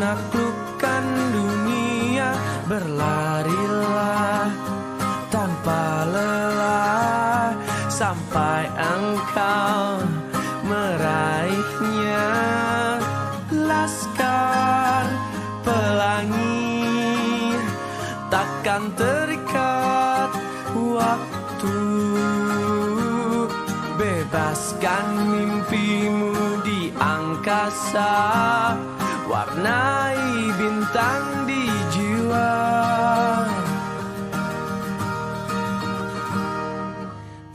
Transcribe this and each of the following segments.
menaklukkan dunia, berlarilah tanpa lelah sampai engkau meraihnya. Laskar pelangi takkan terikat waktu, bebaskan mimpimu di angkasa, warnai bintang di jiwa.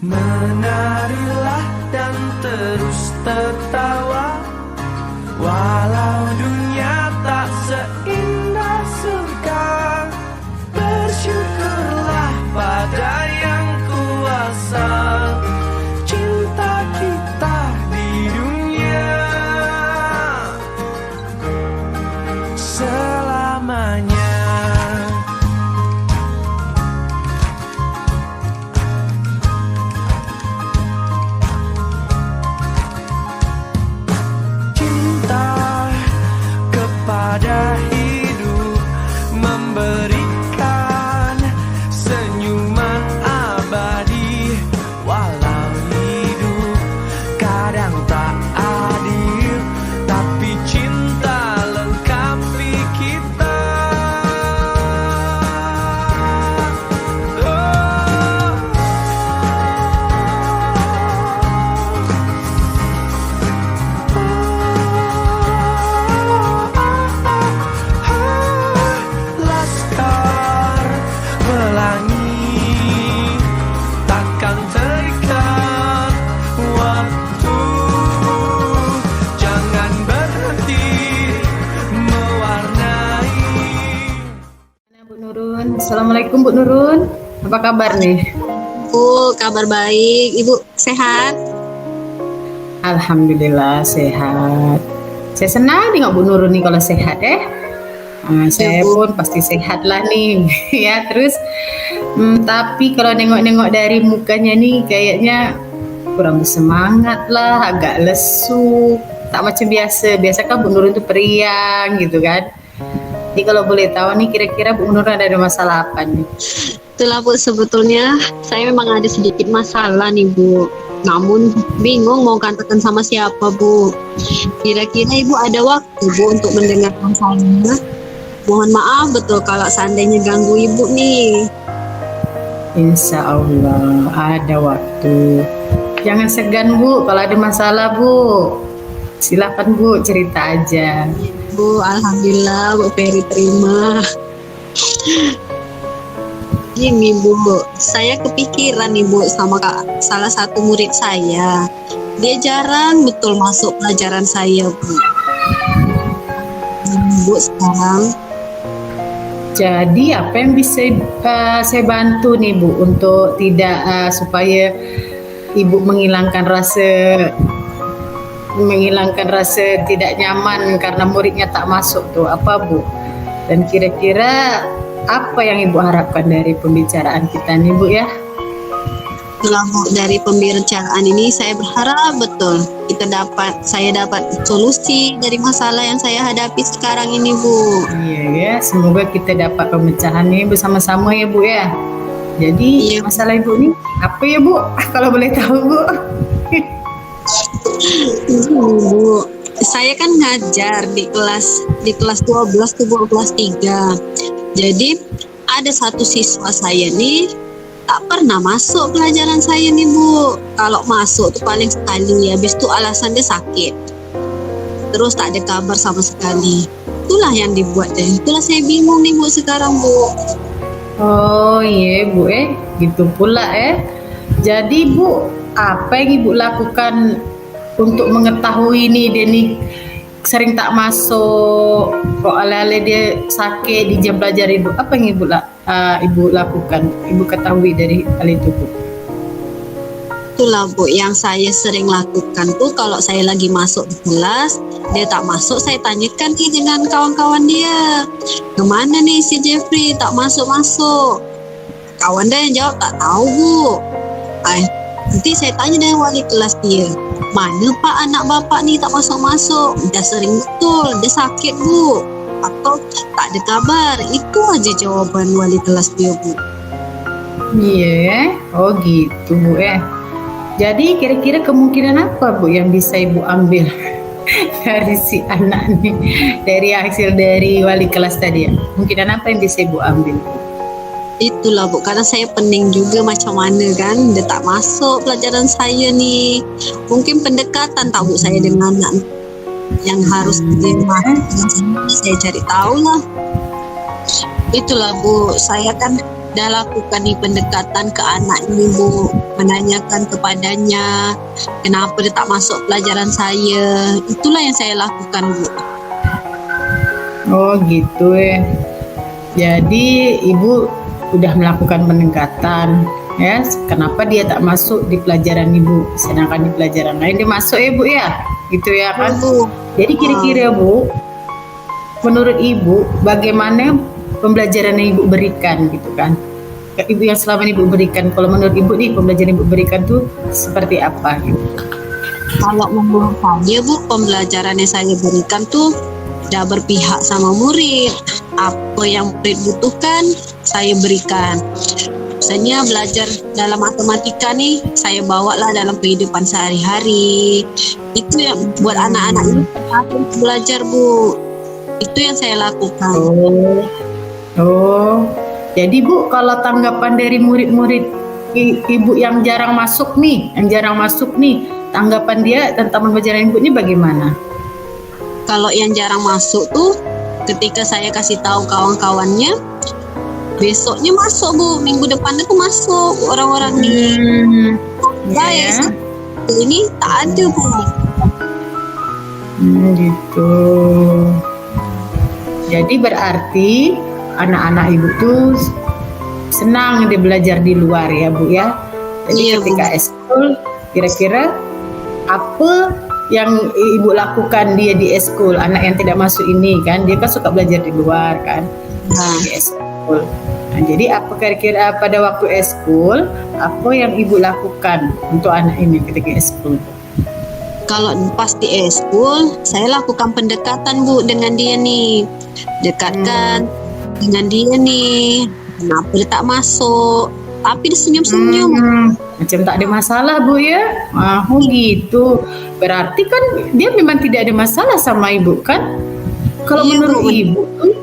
Menarilah dan terus tertawa, walau dunia tak seindah surga. Bersyukurlah pada yang kuasa, cinta kita di dunia selamanya. Pada hidup memberikan senyuman abadi, walau hidup kadang tak adil, tapi cinta lengkapi kita. Assalamualaikum Bu Nurun, apa kabar nih? Bu, kabar baik. Ibu sehat? Alhamdulillah sehat. Saya senang nengok Bu Nurun nih kalau sehat saya Bu. pun pasti sehat lah nih ya. Terus tapi kalau nengok-nengok dari mukanya nih kayaknya kurang bersemangat lah, agak lesu, tak macam biasa. Biasa kan Bu Nurun tuh periang gitu kan. Jadi kalau boleh tahu nih kira-kira Bu Nurun ada masalah apa nih? Itulah Bu, sebetulnya saya memang ada sedikit masalah nih Bu. Namun bingung mau katakan sama siapa Bu. Kira-kira Ibu ada waktu Bu untuk mendengarkan saya? Mohon maaf betul kalau seandainya ganggu Ibu nih. Insya Allah ada waktu. Jangan segan Bu, kalau ada masalah Bu, silakan Bu cerita aja. Bu, alhamdulillah Bu Ferry terima. Gini Bu, saya kepikiran nih Bu sama salah satu murid saya. Dia jarang betul masuk pelajaran saya Bu. Bu sekarang. Jadi apa yang bisa saya bantu nih Bu untuk tidak supaya Ibu menghilangkan rasa tidak nyaman karena muridnya tak masuk tuh, apa Bu? Dan kira-kira apa yang Ibu harapkan dari pembicaraan kita nih Bu ya? Setelah Bu, dari pembicaraan ini saya berharap betul saya dapat solusi dari masalah yang saya hadapi sekarang ini Bu. Iya ya, semoga kita dapat pemecahannya bersama-sama ya Bu ya. Jadi masalah Ibu nih apa ya Bu? Kalau boleh tahu Bu. Bu, saya kan ngajar di kelas 12 ke kelas 3. Jadi ada satu siswa saya nih tak pernah masuk pelajaran saya nih Bu. Kalau masuk tuh paling sekali, habis itu alasan dia sakit. Terus tak ada kabar sama sekali. Itulah yang dibuat dan itulah saya bingung nih Bu sekarang Bu. Oh iya Bu gitu pula Jadi Bu, apa yang Ibu lakukan untuk mengetahui nih dia nih sering tak masuk, kok ala-ala dia sakit di jam belajar Ibu? Apa yang Ibu lakukan? Ibu ketahui dari hal itu Bu? Itulah Bu yang saya sering lakukan tuh, kalau saya lagi masuk di kelas dia tak masuk, saya tanyakan nih dengan kawan-kawan dia, kemana nih si Jeffrey tak masuk-masuk. Kawan dia yang jawab tak tahu Bu. Nanti saya tanya dengan wali kelas dia, mana Pak anak Bapak nih tak masuk-masuk? Dia sering betul, dia sakit Bu. atau tak ada kabar. Itu aja jawaban wali kelas dia, Bu. Iya, oh gitu Bu ya. Jadi kira-kira kemungkinan apa Bu yang bisa Ibu ambil dari si anak nih, dari hasil dari wali kelas tadi ya? Kemungkinan apa yang bisa Ibu ambil? Itulah Bu, karena saya pening juga macam mana kan, dia tak masuk pelajaran saya nih. Mungkin pendekatan tak Bu saya dengan anak yang harus gimana, saya cari tahu lah. Itulah Bu, saya kan dah lakukan nih pendekatan ke anak ini Bu, menanyakan kepadanya kenapa dia tak masuk pelajaran saya. Itulah yang saya lakukan Bu. Oh gitu ya. Jadi Ibu udah melakukan pendekatan ya, kenapa dia tak masuk di pelajaran Ibu, sedangkan di pelajaran lain dia masuk ya Bu ya, gitu ya kan Bu. Jadi kira-kira Bu, menurut Ibu bagaimana pembelajaran yang Ibu berikan gitu kan, Ibu yang selama ini Ibu berikan, kalau menurut Ibu nih pembelajaran Ibu berikan tuh seperti apa gitu? Kalau menurut saya Bu, pembelajaran yang saya berikan tuh udah berpihak sama murid. Apa yang murid butuhkan saya berikan. Misalnya belajar dalam matematika nih, saya bawalah dalam kehidupan sehari-hari. Itu yang buat anak-anak ini belajar Bu. Itu yang saya lakukan. Oh, jadi Bu, kalau tanggapan dari murid-murid Ibu yang jarang masuk nih, tanggapan dia tentang pembelajaran Ibu ini bagaimana? Kalau yang jarang masuk tuh, ketika saya kasih tahu kawan-kawannya, besoknya masuk Bu, minggu depannya tuh masuk orang-orang nih. Saya ini tak ada Bu. Gitu. Jadi berarti anak-anak Ibu tuh senang dia belajar di luar ya Bu ya. Jadi Iya, ketika Bu. eskul, kira-kira apa yang Ibu lakukan dia di eskul, anak yang tidak masuk ini kan, dia kan suka belajar di luar kan, di eskul. Nah, jadi apa kira-kira pada waktu eskul, apa yang Ibu lakukan untuk anak ini ketika eskul? Kalau pas di eskul, saya lakukan pendekatan Bu dengan dia nih. Dekatkan dengan dia nih. Kenapa dia tak masuk? Tapi dia senyum-senyum. Macam tak ada masalah Bu ya. Oh gitu. Berarti kan dia memang tidak ada masalah sama Ibu kan? Kalau Iya, menurut Bu. Ibu tuh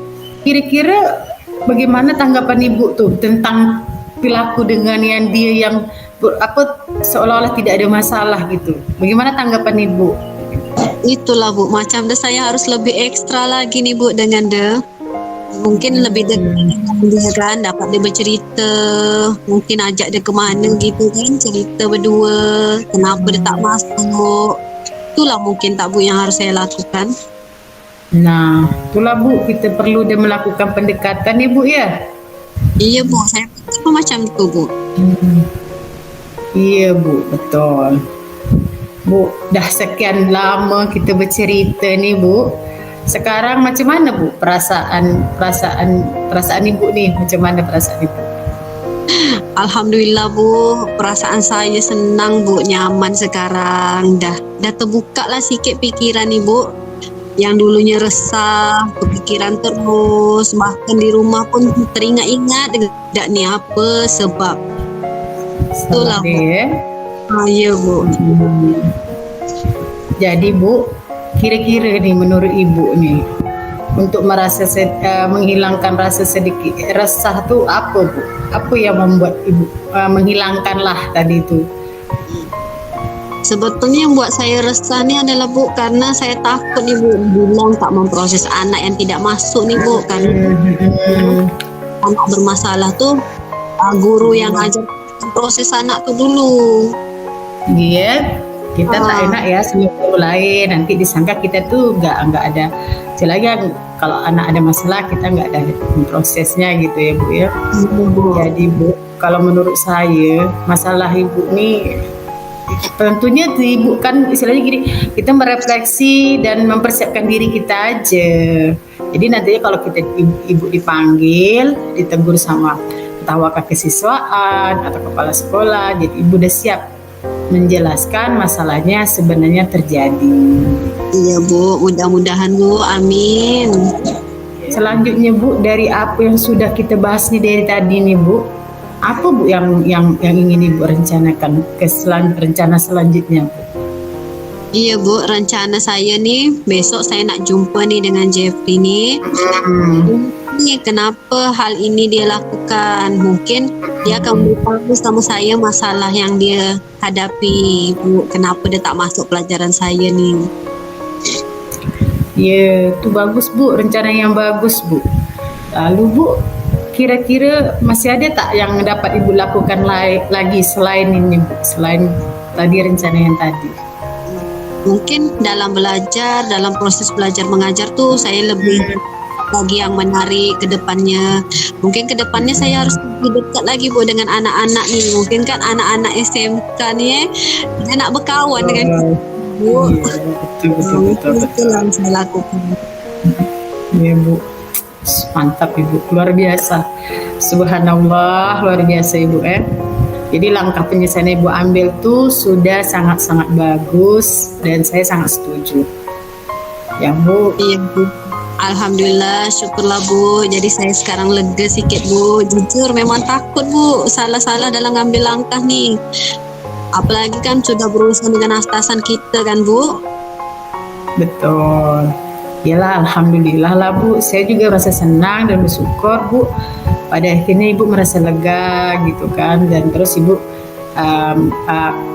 kira-kira bagaimana tanggapan Ibu tuh tentang perilaku dengan yang dia yang seolah-olah tidak ada masalah gitu. Bagaimana tanggapan Ibu? Itulah Bu, macam dia saya harus lebih ekstra lagi nih Bu dengan dia. Mungkin lebih dekat dengan dia kan, dapat dia bercerita, mungkin ajak dia kemana gitu kan, cerita berdua, kenapa dia tak masuk. Itulah mungkin tak Bu yang harus saya lakukan. Nah, itulah Bu, kita perlu dia melakukan pendekatan ya Bu ya. Iya Bu, saya pikir macam itu Bu. Iya Bu, betul. Bu, dah sekian lama kita bercerita nih Bu. Sekarang macam mana Bu perasaan Ibu nih? Macam mana perasaan Ibu? Alhamdulillah Bu, perasaan saya senang Bu, nyaman sekarang. Dah terbuka lah sikit pikiran nih Bu. Yang dulunya resah, kepikiran terus, bahkan di rumah pun teringat-ingat tidak nih apa sebab. Itulah Bu. Iya Bu. Jadi Bu, kira-kira nih menurut Ibu nih, untuk menghilangkan rasa sedikit resah tuh apa Bu? Apa yang membuat Ibu menghilangkanlah tadi itu? Sebetulnya yang buat saya resah nih adalah Bu, karena saya takut nih Bu, bilang tak memproses anak yang tidak masuk nih Bu, karena anak bermasalah tuh guru yang ajar proses anak tuh dulu. Iya, kita tak enak ya sama guru lain, nanti disangka kita tuh nggak ada. Selagi kalau anak ada masalah kita nggak ada prosesnya gitu ya Bu ya. Jadi Bu, kalau menurut saya masalah Ibu nih tentunya Ibu kan istilahnya gini, kita merefleksi dan mempersiapkan diri kita aja. Jadi nantinya kalau kita Ibu dipanggil, ditegur sama entah wakil kesiswaan atau kepala sekolah, jadi Ibu udah siap menjelaskan masalahnya sebenarnya terjadi. Iya Bu, mudah-mudahan Bu, amin. selanjutnya Bu, dari apa yang sudah kita bahas nih dari tadi nih Bu, apa Bu yang ingin Ibu rencanakan rencana selanjutnya Bu? Iya Bu, rencana saya nih besok saya nak jumpa nih dengan Jeffrey nih. Ini kenapa hal ini dia lakukan? Mungkin dia akan beritahu sama saya masalah yang dia hadapi Bu. Kenapa dia tak masuk pelajaran saya nih? Ya, itu bagus Bu, rencana yang bagus Bu. Lalu Bu, kira-kira masih ada tak yang dapat Ibu lakukan lagi selain ini Bu, selain tadi rencana yang tadi? Mungkin dalam belajar, dalam proses belajar mengajar tuh saya lebih lagi yang menarik ke depannya. Mungkin ke depannya saya harus lebih dekat lagi Bu dengan anak-anak nih. Mungkin kan anak-anak SMK nih dia nak berkawan dengan kita, Bu. Iya, betul. Itu yang saya lakukan. Iya Bu, mantap Ibu, luar biasa. Subhanallah, luar biasa Ibu Jadi langkah penyelesaian Ibu ambil tuh sudah sangat-sangat bagus dan saya sangat setuju. Ya Bu. Iya Bu. Alhamdulillah, syukurlah Bu. Jadi saya sekarang lega sikit Bu. Jujur memang takut Bu, salah-salah dalam ngambil langkah nih. Apalagi kan sudah berurusan dengan atasan kita kan Bu. Betul. Yalah, alhamdulillah lah Bu. Saya juga merasa senang dan bersyukur Bu. Pada akhirnya Ibu merasa lega gitu kan, dan terus Ibu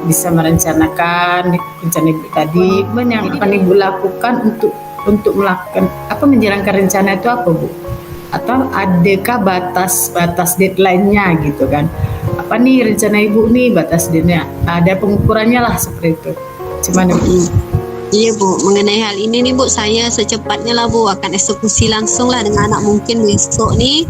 bisa merencanakan rencana Ibu tadi. Yang akan Ibu lakukan untuk melakukan menjalankan rencana itu apa Bu? Atau adakah batas deadline-nya gitu kan? Apa nih rencana Ibu nih batas deadline? Ada pengukurannya lah seperti itu. Cuman Iya Bu, mengenai hal ini nih Bu, saya secepatnya lah Bu akan eksekusi langsung lah dengan anak. Mungkin besok nih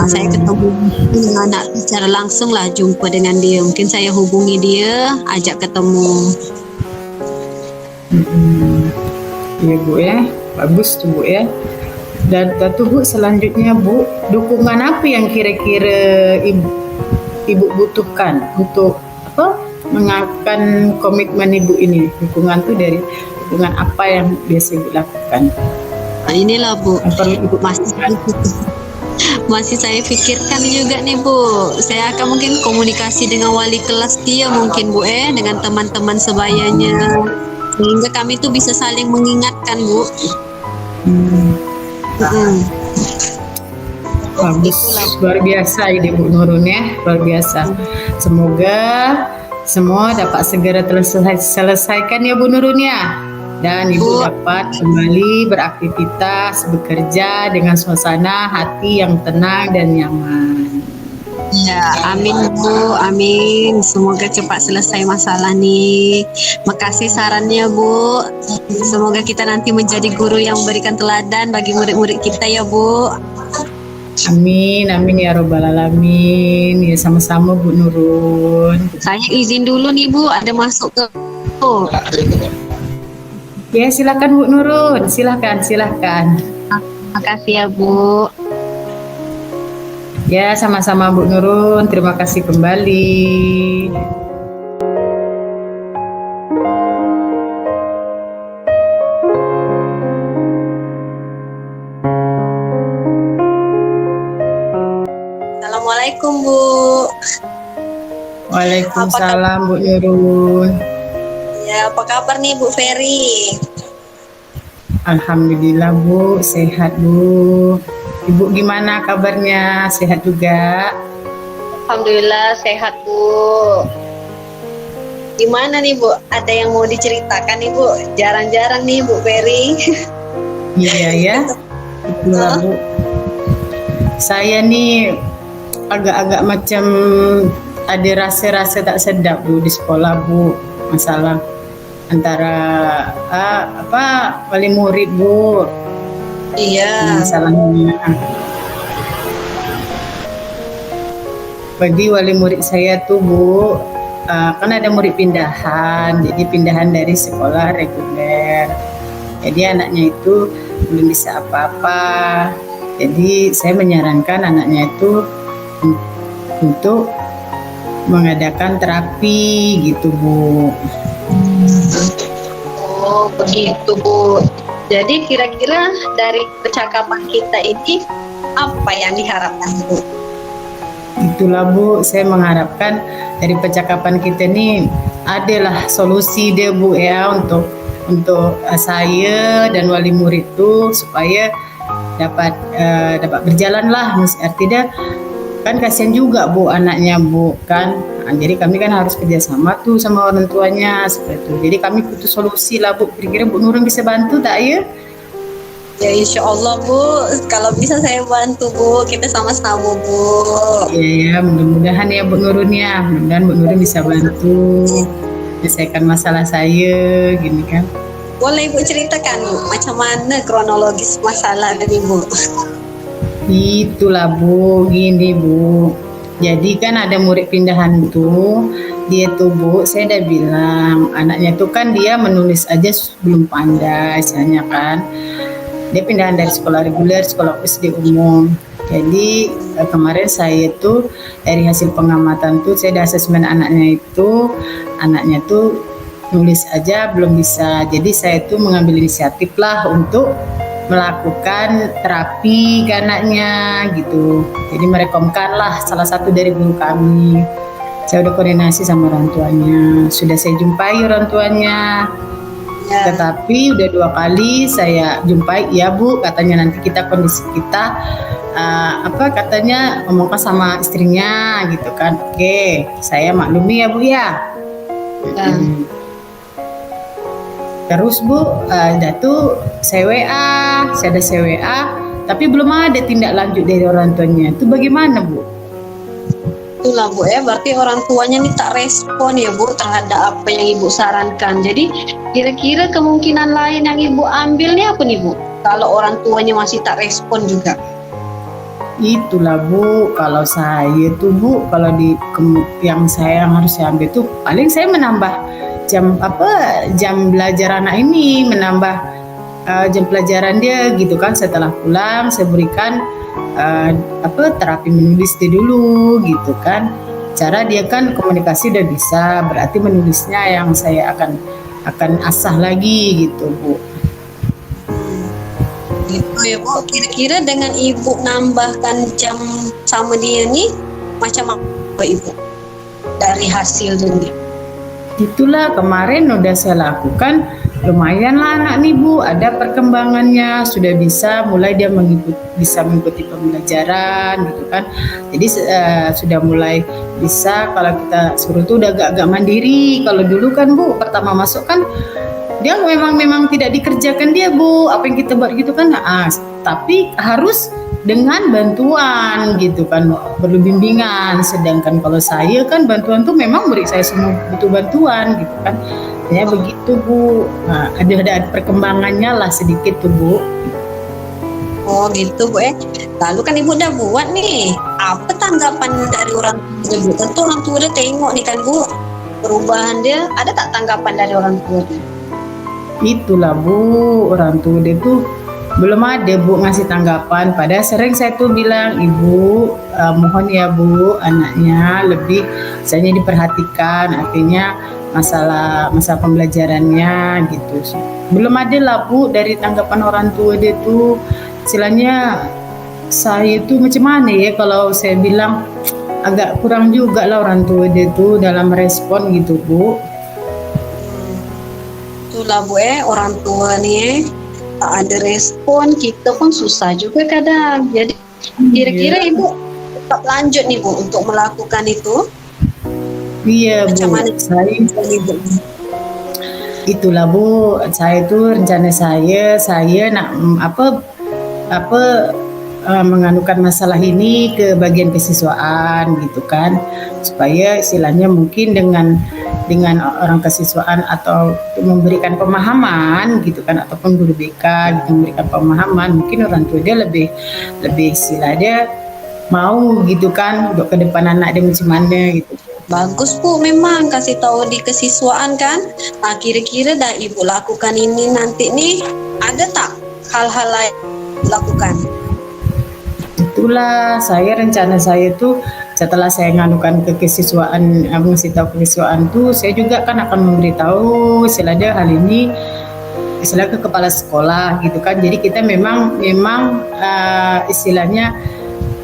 saya ketemu dengan anak secara langsung lah, jumpa dengan dia. Mungkin saya hubungi dia, ajak ketemu. Iya Bu ya, bagus tuh Bu ya. Dan tentu Bu, selanjutnya Bu, dukungan apa yang kira-kira Ibu butuhkan untuk mengakan komitmen Ibu ini? Dukungan tuh dari dukungan apa yang biasa Ibu lakukan? Nah, inilah Bu, Ibu masih saya pikirkan juga nih Bu. Saya akan mungkin komunikasi dengan wali kelas dia mungkin Bu dengan teman-teman sebayanya, sehingga kami tuh bisa saling mengingatkan Bu. Bagus, luar biasa ide Bu Nurun ya, luar biasa. Semoga semua dapat segera selesaikan ya Bu Nurun ya. Dan Ibu dapat kembali beraktivitas, bekerja dengan suasana hati yang tenang dan nyaman. Ya, amin Bu, amin. Semoga cepat selesai masalah nih. Makasih sarannya Bu. Semoga kita nanti menjadi guru yang memberikan teladan bagi murid-murid kita ya Bu. Amin, amin ya robbal alamin. Ya sama-sama Bu Nurun. Saya izin dulu nih Bu, ada masuk ke Ya silakan Bu Nurun, silakan. Makasih ya Bu. Ya sama-sama Bu Nurun, terima kasih kembali. Assalamualaikum Bu. Waalaikumsalam Bu Nurun. Ya, apa kabar nih Bu Ferry? Alhamdulillah Bu, sehat Bu. Ibu gimana kabarnya? Sehat juga? Alhamdulillah sehat Bu. Gimana nih Bu? Ada yang mau diceritakan nih Bu? Jarang-jarang nih Bu Ferry. Iya ya, itulah Bu. Saya nih agak-agak macam ada rasa-rasa tak sedap Bu di sekolah Bu. Masalah antara wali murid Bu. Iya. Masalahnya bagi wali murid saya tuh Bu, kan ada murid pindahan, jadi pindahan dari sekolah reguler. Jadi anaknya itu belum bisa apa-apa. Jadi saya menyarankan anaknya itu untuk mengadakan terapi gitu Bu. Oh begitu Bu. Jadi kira-kira dari percakapan kita ini apa yang diharapkan Bu? Itulah Bu, saya mengharapkan dari percakapan kita ini adalah solusi deh Bu ya untuk saya dan wali murid itu supaya dapat berjalan lah. Artinya kan kasihan juga Bu anaknya Bu kan. Nah, jadi kami kan harus kerjasama tuh sama orang tuanya seperti itu. Jadi kami butuh solusi lah Bu. Kira-kira Bu Nurun bisa bantu tak ya? Ya insya Allah Bu, kalau bisa saya bantu Bu, kita sama-sama Bu. Iya ya, mudah-mudahan ya Bu Nurun ya. Mudah-mudahan Bu Nurun bisa bantu menyelesaikan masalah saya gini kan. Boleh Ibu ceritakan macam mana kronologis masalah ini Bu? Itulah Bu, gini Bu. Jadi kan ada murid pindahan tuh, dia tuh Bu, saya udah bilang anaknya tuh kan dia menulis aja belum pandai, misalnya kan. Dia pindahan dari sekolah reguler, sekolah SD umum. Jadi kemarin saya tuh dari hasil pengamatan tuh saya ada asesmen anaknya tuh nulis aja belum bisa. Jadi saya tuh mengambil inisiatif lah untuk melakukan terapi ke anaknya gitu. Jadi merekomkan lah salah satu dari guru kami. Saya udah koordinasi sama orang tuanya, sudah saya jumpai orang tuanya. Tetapi udah 2 kali saya jumpai, ya Bu, katanya nanti kondisi kita katanya ngomongkan sama istrinya gitu kan. Oke, saya maklumi ya Bu ya. Terus Bu, saya ada WA, tapi belum ada tindak lanjut dari orang tuanya. Itu bagaimana Bu? Itulah Bu ya, berarti orang tuanya ini tak respon ya Bu terhadap apa yang Ibu sarankan. Jadi kira-kira kemungkinan lain yang Ibu ambil nih apa nih Bu? Kalau orang tuanya masih tak respon juga. Itulah Bu, kalau saya tuh Bu, kalau yang harus saya ambil tuh paling saya menambah jam belajar anak ini, menambah jam pelajaran dia gitu kan. Setelah pulang saya berikan terapi menulis dia dulu gitu kan. Cara dia kan komunikasi udah bisa, berarti menulisnya yang saya akan asah lagi gitu Bu. Gitu ya Bu. Kira-kira dengan Ibu nambahkan jam sama dia nih macam apa Ibu dari hasil ini? Itulah kemarin udah saya lakukan, lumayan lah anak nih Bu, ada perkembangannya, sudah bisa mulai dia bisa mengikuti pembelajaran gitu kan. Jadi sudah mulai bisa, kalau kita suruh tuh udah agak mandiri. Kalau dulu kan Bu, pertama masuk kan dia memang tidak dikerjakan dia Bu, apa yang kita buat gitu kan. Tapi harus dengan bantuan gitu kan, perlu bimbingan. Sedangkan kalau saya kan bantuan tuh memang murid saya semua butuh bantuan gitu kan. Ya begitu Bu. Nah, ada perkembangannya lah sedikit tuh Bu. Oh gitu Bu ya. Lalu kan Ibu udah buat nih, apa tanggapan dari orang tua Bu? Tentu orang tua udah tengok nih kan Bu, perubahan dia. Ada tak tanggapan dari orang tua? Itulah Bu, orang tua dia tuh belum ada Bu ngasih tanggapan. Padahal sering saya tuh bilang, Ibu mohon ya Bu, anaknya lebih misalnya diperhatikan, artinya masalah pembelajarannya gitu. Belum ada lah Bu dari tanggapan orang tua dia tuh. Istilahnya saya tuh macam mana ya, kalau saya bilang agak kurang juga lah orang tua dia tuh dalam respon gitu Bu. Itulah Bu orang tua nih tak ada respon, kita pun susah juga kadang. Jadi kira-kira Ibu tetap lanjut nih Bu untuk melakukan itu? Iya Bu, itulah Bu, saya itu rencana saya nak menganukan masalah ini ke bagian kesiswaan gitu kan, supaya istilahnya mungkin dengan orang kesiswaan atau memberikan pemahaman gitu kan, ataupun guru BK gitu memberikan pemahaman, mungkin orang tua dia lebih istilahnya mau gitu kan untuk ke depan anak dia macam mana gitu. Bagus Bu, memang kasih tahu di kesiswaan kan. Nah kira-kira dah Ibu lakukan ini nanti nih, ada tak hal-hal lain lakukan? Itulah rencana saya tuh setelah saya nganukan ke kesiswaan, ngasih tahu kesiswaan tuh, saya juga kan akan memberitahu istilahnya hal ini istilahnya ke kepala sekolah gitu kan. Jadi kita memang istilahnya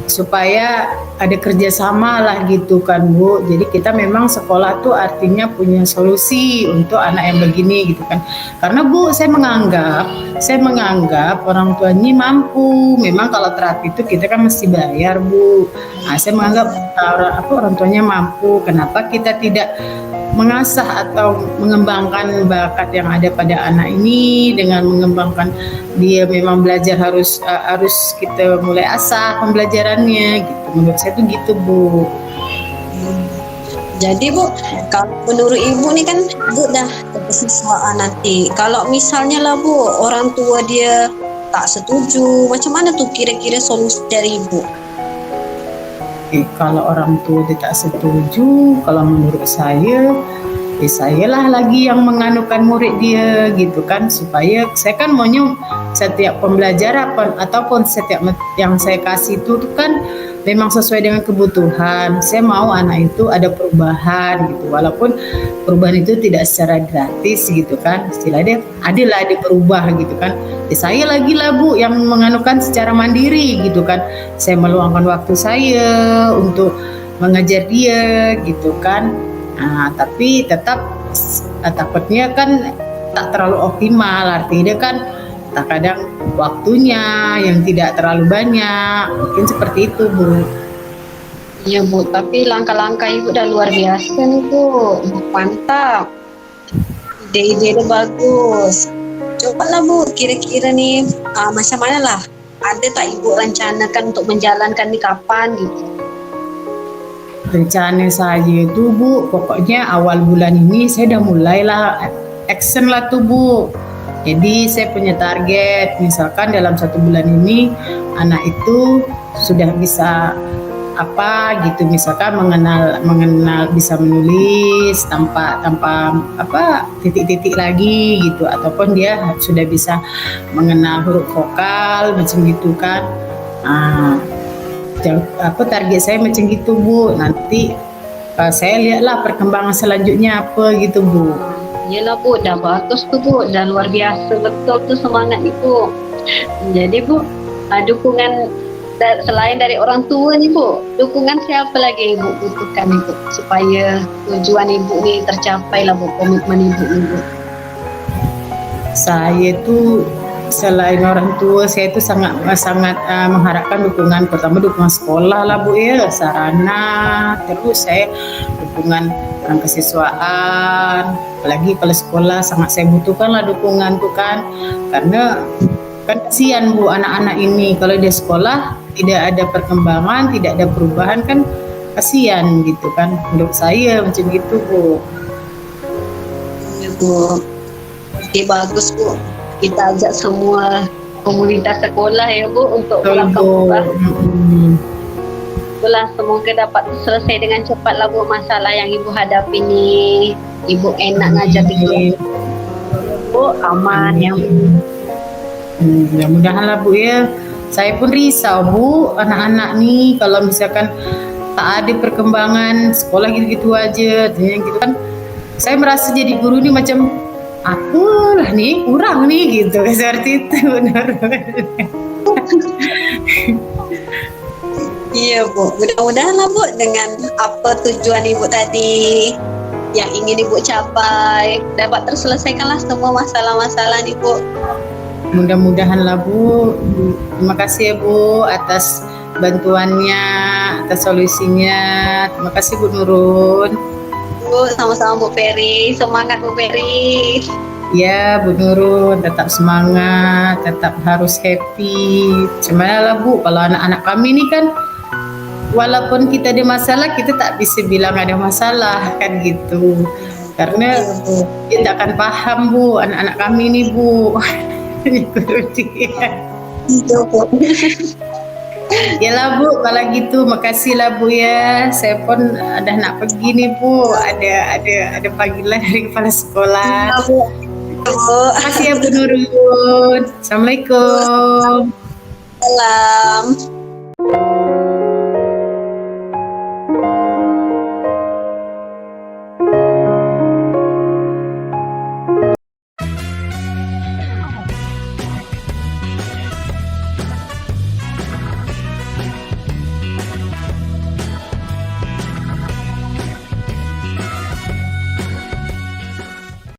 supaya ada kerjasama lah gitu kan Bu. Jadi kita memang sekolah tuh artinya punya solusi untuk anak yang begini gitu kan. Karena Bu, saya menganggap orang tuanya mampu. Memang kalau terapi itu kita kan mesti bayar Bu. Nah, saya menganggap orang tuanya mampu. Kenapa kita tidak mengasah atau mengembangkan bakat yang ada pada anak ini dengan mengembangkan dia memang belajar harus kita mulai asah pembelajarannya gitu. Menurut saya tuh gitu Bu. Jadi Bu, kalau menurut Ibu nih kan Bu dah siswaan nanti. Kalau misalnya lah Bu, orang tua dia tak setuju, macam mana tuh kira-kira solusi dari Ibu? Kalau orang tua dia tak setuju, kalau menurut saya sayalah lagi yang menganukan murid dia gitu kan, supaya saya kan maunya setiap pembelajaran ataupun setiap yang saya kasih itu kan memang sesuai dengan kebutuhan. Saya mau anak itu ada perubahan gitu, walaupun perubahan itu tidak secara gratis gitu kan, istilahnya adalah dia berubah gitu kan. Saya lagi lah Bu yang menganukan secara mandiri gitu kan. Saya meluangkan waktu saya untuk mengajar dia gitu kan. Nah, tapi tetap takutnya kan tak terlalu optimal, artinya kan terkadang waktunya yang tidak terlalu banyak, mungkin seperti itu Bu. Iya Bu, tapi langkah-langkah Ibu udah luar biasa nih Bu, mantap, ide-ide bagus. Coba lah Bu, kira-kira nih macam mana lah, ada tak Ibu rencanakan untuk menjalankan nih kapan gitu? Rencana saya itu Bu, pokoknya awal bulan ini saya udah mulailah action lah tuh Bu. Jadi saya punya target, misalkan dalam 1 bulan ini anak itu sudah bisa apa gitu, misalkan mengenal bisa menulis tanpa titik-titik lagi gitu, ataupun dia sudah bisa mengenal huruf vokal macam gitu kan. Target saya macam gitu Bu. Nanti saya lihatlah perkembangan selanjutnya apa gitu Bu. Yelah Bu, dah bagus tuh Bu, dah luar biasa betul tuh semangat Ibu. Jadi Bu, dukungan selain dari orang tua nih Bu, dukungan siapa lagi Ibu butuhkan Ibu supaya tujuan Ibu nih tercapai lah Bu, komitmen Ibu nih Bu? Saya tuh selain orang tua, saya itu sangat mengharapkan dukungan, pertama dukungan sekolah lah Bu ya, sarana, terus saya dukungan orang kesiswaan, apalagi kalau sekolah sangat saya butuhkan lah dukungan tuh kan, karena kan kasihan Bu anak-anak ini kalau dia sekolah tidak ada perkembangan, tidak ada perubahan kan kasihan gitu kan, menurut saya macam gitu Bu. Ya Bu, oke bagus Bu. Kita ajak semua komunitas sekolah ya Bu untuk melakukan itulah, semoga dapat selesai dengan cepat lah Bu masalah yang Ibu hadapi ini. Ibu enak ngajar di kelas Bu, aman yang mudah-mudahan lah Bu ya. Saya pun risau Bu, anak-anak nih kalau misalkan tak ada perkembangan sekolah gitu-gitu aja, gitu kan. Saya merasa jadi guru nih macam apalah nih kurang nih gitu, seperti itu benar. Iya Bu, mudah-mudahan lah Bu dengan apa tujuan Ibu tadi yang ingin Ibu capai dapat terselesaikanlah semua masalah-masalah nih Bu. Mudah-mudahan lah Bu. Terima kasih ya Bu atas bantuannya, atas solusinya. Terima kasih Bu Nurun. Bu, sama-sama Bu Ferry, semangat Bu Ferry. Ya Bu Nurun, tetap semangat, tetap harus happy. Gimana lah Bu, kalau anak-anak kami ini kan walaupun kita ada masalah, kita tak bisa bilang ada masalah kan gitu. Karena dia tak akan paham Bu, anak-anak kami ini Bu. Iya Bu. Yalah Bu, kalau gitu makasih lah Bu ya. Saya pun ada nak pergi nih Bu. Ada panggilan dari kepala sekolah. Iya Bu. Terima kasih ya Bu Nurun. Assalamualaikum. Salam.